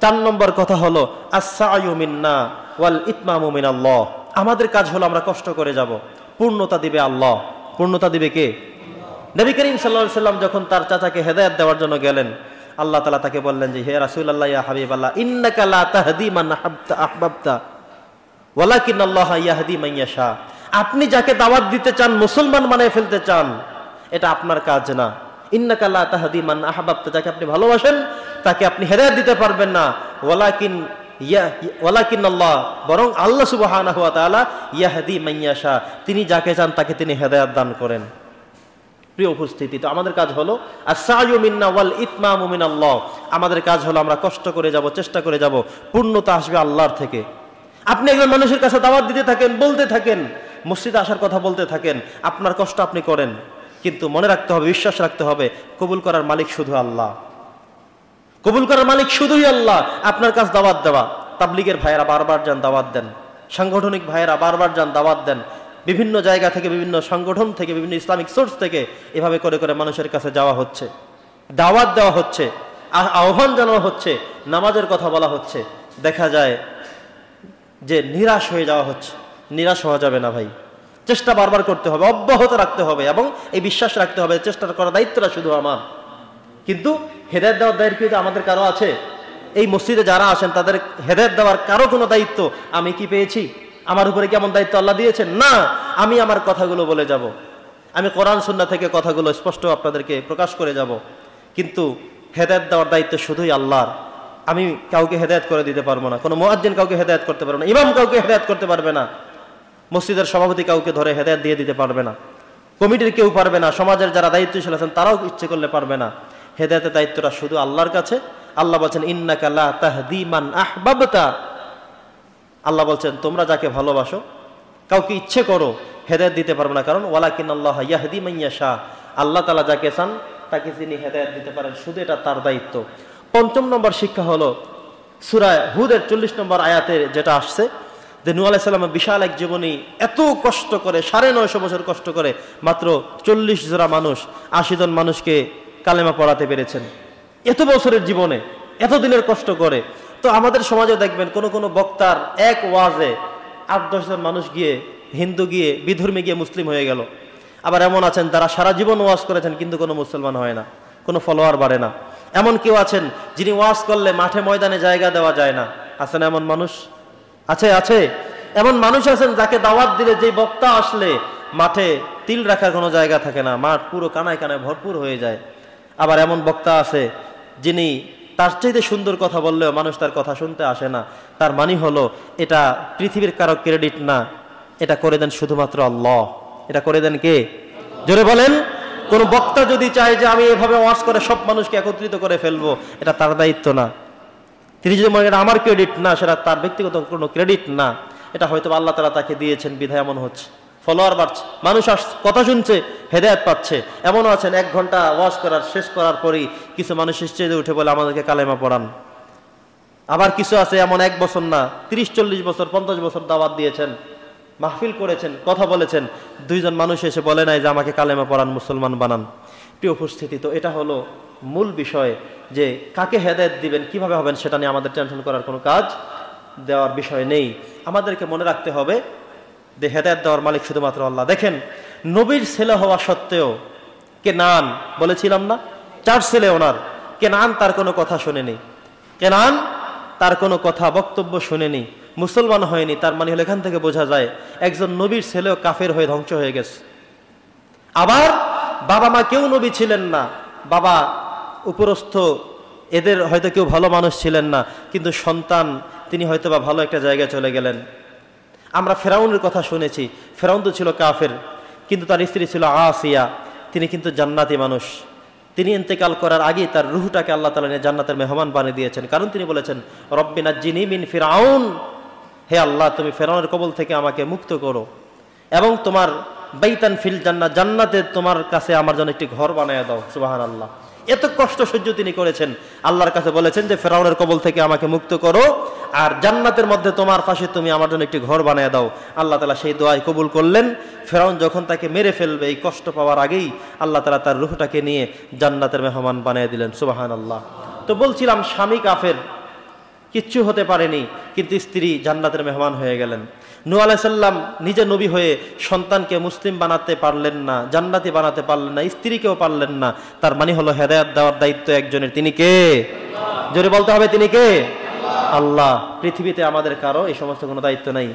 4 নম্বর কথা হলো আস-সা'য়ু মিন্না ওয়াল ইতমামু মিনাল্লাহ। আমাদের কাজ হলো আমরা কষ্ট করে যাব, পূর্ণতা দিবে আল্লাহ। পূর্ণতা দিবে কে? নবী করিম সাল্লাল্লাহু আলাইহি সাল্লাম যখন তার চাচাকে হেদায়েত দেওয়ার জন্য গেলেন, আল্লাহ তাআলা তাকে বললেন যে হে রাসূলুল্লাহ ইয়া হাবিবাল্লাহ, ইন্নাকা লা তাহদি মান আহবাবতা ওয়ালাকিন্নাল্লাহা ইয়াহদি মান ইয়াশা। আপনি যাকে দাওয়াত দিতে চান, মুসলমান বানিয়ে ফেলতে চান, এটা আপনার কাজ না। ইন্নাকা লা তাহদি মান আহবাবতা, যাকে আপনি ভালোবাসেন তাকে আপনি হেদায়েত দিতে পারবেন না। ওয়ালাকিন্নাল্লাহ, বরং আল্লাহ সুবহানাহু ওয়া তাআলা ইয়াহদি মান ইয়াশা, তিনি যাকে চান তাকে তিনি হেদায়েত দান করেন। প্রিয় উপস্থিতি, তো আমাদের কাজ হলো আস-সা'য়ু মিন্না ওয়াল ইতমামু মিনাল্লাহ। আমাদের কাজ হলো আমরা কষ্ট করে যাব, চেষ্টা করে যাব, পূর্ণতা আসবে আল্লাহর থেকে। আপনি একজন মানুষের কাছে দাওয়াত দিতে থাকেন, বলতে থাকেন, মসজিদে আসার কথা বলতে থাকেন, আপনার কষ্ট আপনি করেন, কিন্তু মনে রাখতে হবে, বিশ্বাস রাখতে হবে, কবুল করার মালিক শুধু আল্লাহ। কবুল করার মালিক শুধুই আল্লাহ। আপনার কাজ দাওয়াত দেওয়া। তাবলীগের ভাইয়েরা বারবার যান দাওয়াত দেন, সাংগঠনিক ভাইয়েরা বারবার যান দাওয়াত দেন, বিভিন্ন জায়গা থেকে, বিভিন্ন সংগঠন থেকে, বিভিন্ন ইসলামিক সোর্স থেকে এভাবে করে করে মানুষের কাছে যাওয়া হচ্ছে, দাওয়াত দেওয়া হচ্ছে, আহ্বান জানানো হচ্ছে, নামাজের কথা বলা হচ্ছে। দেখা যায় যে নিরাশ হয়ে যাওয়া হচ্ছে। নিরাশ হওয়া যাবে না ভাই, চেষ্টা বারবার করতে হবে, অব্যাহত রাখতে হবে, এবং এই বিশ্বাস রাখতে হবে চেষ্টা করার দায়িত্বটা শুধু আমার। কিন্তু হেদায়েত দেওয়ার দায়িত্ব কি আমাদের কারো আছে? এই মসজিদে যারা আসেন তাদের হেদায়েত দেওয়ার কারো কোনো দায়িত্ব আমি কি পেয়েছি? আমার উপরে কেমন দায়িত্ব আল্লাহ দিয়েছেন? না, আমি আমার কথাগুলো বলে যাব, আমি কোরআন সুন্নাহ থেকে কথাগুলো স্পষ্ট আপনাদেরকে প্রকাশ করে যাব, কিন্তু হেদায়েত দেওয়ার দায়িত্ব শুধুই আল্লাহর। আমি কাউকে হেদায়েত করে দিতে পারবো না, কোনো মুয়াজ্জিন কাউকে হেদায়েত করতে পারবে না, ইমাম কাউকে হেদায়েত করতে পারবে না, মসজিদের সভাপতি কাউকে ধরে হেদায়েত দিয়ে দিতে পারবে না, কমিটির কেউ পারবে না, সমাজের যারা দায়িত্বশীল আছেন তারাও ইচ্ছে করলে পারবে না। হেদায়েতের দায়িত্বটা শুধু আল্লাহর কাছে। আল্লাহ বলছেন ইন্নাকা লা তাহদি মান আহবাবতা। আল্লাহ বলছেন তোমরা যাকে ভালোবাসো, কাউকে ইচ্ছে করো, হেদায়েত দিতে পারবে না, কারণ ওয়ালাকিন্নাল্লাহা ইয়াহদি মান ইয়াশা, আল্লাহ তাআলা যাকে চান তাকে তিনি হেদায়েত দিতে পারেন, শুধু এটা তার দায়িত্ব। 5 নম্বর শিক্ষা হলো সূরা হুদের 40 নম্বর আয়াতে যেটা আসছে যে নূহ আলাইহিস সালামের বিশাল এক জীবনী, এত কষ্ট করে 950 বছর কষ্ট করে মাত্র 40 জোড়া মানুষ, 80 জন মানুষকে কালেমা পড়াতে পেরেছেন এত বছরের জীবনে, এত দিনের কষ্ট করে। তো আমাদের সমাজে দেখবেন কোন কোন বক্তার এক ওয়াজে 8-10 জন মানুষ গিয়ে, হিন্দু গিয়ে, বিধর্মী গিয়ে মুসলিম হয়ে গেল। আবার এমন আছেন যারা সারা জীবন ওয়াজ করেছেন কিন্তু কোনো মুসলমান হয় না, কোনো ফলোয়ার বাড়ে না। এমন কেউ আছেন যিনি ওয়াজ করলে মাঠে ময়দানে জায়গা দেওয়া যায় না, আছে না এমন মানুষ? আছে, আছে। এমন মানুষ আছেন যাকে দাওয়াত দিলে, যে বক্তা আসলে মাঠে তিল রাখার কোনো জায়গা থাকে না, মাঠ পুরো কানায় কানায় ভরপুর হয়ে যায়। আবার এমন বক্তা আছে যিনি তার চাইতে সুন্দর কথা বললেও মানুষ তার কথা শুনতে আসে না। তার মানে হলো এটা পৃথিবীর কারো ক্রেডিট না, এটা করে দেন শুধুমাত্র আল্লাহ। এটা করে দেন কে? জোরে বলেন। কোন বক্তা যদি চায় যে আমি এভাবে ওয়াজ করে সব মানুষকে একত্রিত করে ফেলবো, এটা তার দায়িত্ব না। তিনি যদি মনে করেন আমার ক্রেডিট না, সেটা তার ব্যক্তিগত কোনো ক্রেডিট না, এটা হয়তো আল্লাহ তাআলা তাকে দিয়েছেন বিধায় এমন হচ্ছে, ফলোয়ার বাড়ছে, মানুষ কথা শুনছে, হেদায়েত পাচ্ছে। এমনও আছেন 1 ঘন্টা ওয়াজ করার শেষ করার পরেই কিছু মানুষ স্টেজে উঠে বলে আমাদেরকে কালেমা পড়ান। আবার কিছু আছে এমন 1 বছর না, 30-40 বছর 50 বছর দাওয়াত দিয়েছেন, মাহফিল করেছেন, কথা বলেছেন, 2 জন মানুষ এসে বলে নাই যে আমাকে কালেমা পড়ান, মুসলমান বানান। প্রিয় উপস্থিতি, তো এটা হলো মূল বিষয় যে কাকে হেদায়েত দিবেন, কিভাবে হবেন, সেটা নিয়ে আমাদের টেনশন করার কোনো কাজ দেওয়ার বিষয় নেই। আমাদেরকে মনে রাখতে হবে যে হেদায়েত দেওয়ার মালিক শুধুমাত্র আল্লাহ। দেখেন নবীর ছেলে হওয়া সত্ত্বেও কেনান, বলেছিলাম না 4 ছেলে ওনার, কেনান তার কোনো কথা শুনেনি, কেনান তার কোনো কথা বক্তব্য শুনেনি, মুসলমান হয়নি। তার মানে হলো এখান থেকে বোঝা যায় একজন নবীর ছেলেও কাফের হয়ে ধ্বংস হয়ে গেছে। আবার বাবা মা কেউ নবী ছিলেন না, বাবা উপরস্থ এদের হয়তো কেউ ভালো মানুষ ছিলেন না, কিন্তু সন্তান তিনি হয়তো বা ভালো একটা জায়গায় চলে গেলেন। আমরা ফেরাউনের কথা শুনেছি, ফেরাউন তো ছিল কাফের, কিন্তু তার স্ত্রী ছিল আসিয়া, তিনি কিন্তু জান্নাতি মানুষ। তিনি ইন্তেকাল করার আগেই তার রুহটাকে আল্লাহ তাআলা নিয়ে জান্নাতের মেহমান বানিয়ে দিয়েছেন, কারণ তিনি বলেছেন রব্বি নাজ্জিনি মিন ফিরআউন, হে আল্লাহ তুমি ফেরাউনের কবল থেকে আমাকে মুক্ত করো, এবং তোমার বাইতান ফিল জান্নাত, জান্নাতে তোমার কাছে আমার জন্য একটি ঘর বানিয়ে দাও। সুবহানাল্লাহ। এত কষ্ট সহ্য তিনি করেছেন, আল্লাহর কাছে বলেছেন যে ফেরাউনের কবল থেকে আমাকে মুক্ত করো, আর জান্নাতের মধ্যে তোমার পাশে তুমি আমার জন্য একটি ঘর বানিয়ে দাও। আল্লাহ তাআলা সেই দোয়াই কবুল করলেন। ফেরাউন যখন তাকে মেরে ফেলবে, এই কষ্ট পাওয়ার আগেই আল্লাহ তাআলা তার রূহটাকে নিয়ে জান্নাতের মেহমান বানিয়ে দিলেন। সুবহানাল্লাহ। তো বলছিলাম স্বামী কাফের, কিচ্ছু হতে পারেনি, কিন্তু স্ত্রী জান্নাতের মেহমান হয়ে গেলেন। নূহ আলাইহিস সালাম নিজে নবী হয়ে সন্তানকে মুসলিম বানাতে পারলেন না, জান্নাতি বানাতে পারলেন না, স্ত্রীকেও পারলেন না। তার মানে হলো হেদায়েত দেওয়ার দায়িত্ব একজনের। তিনি কে? জোরে বলতে হবে, তিনি কে? আল্লাহ। পৃথিবীতে আমাদের কারো এই সমস্ত কোনো দায়িত্ব নাই।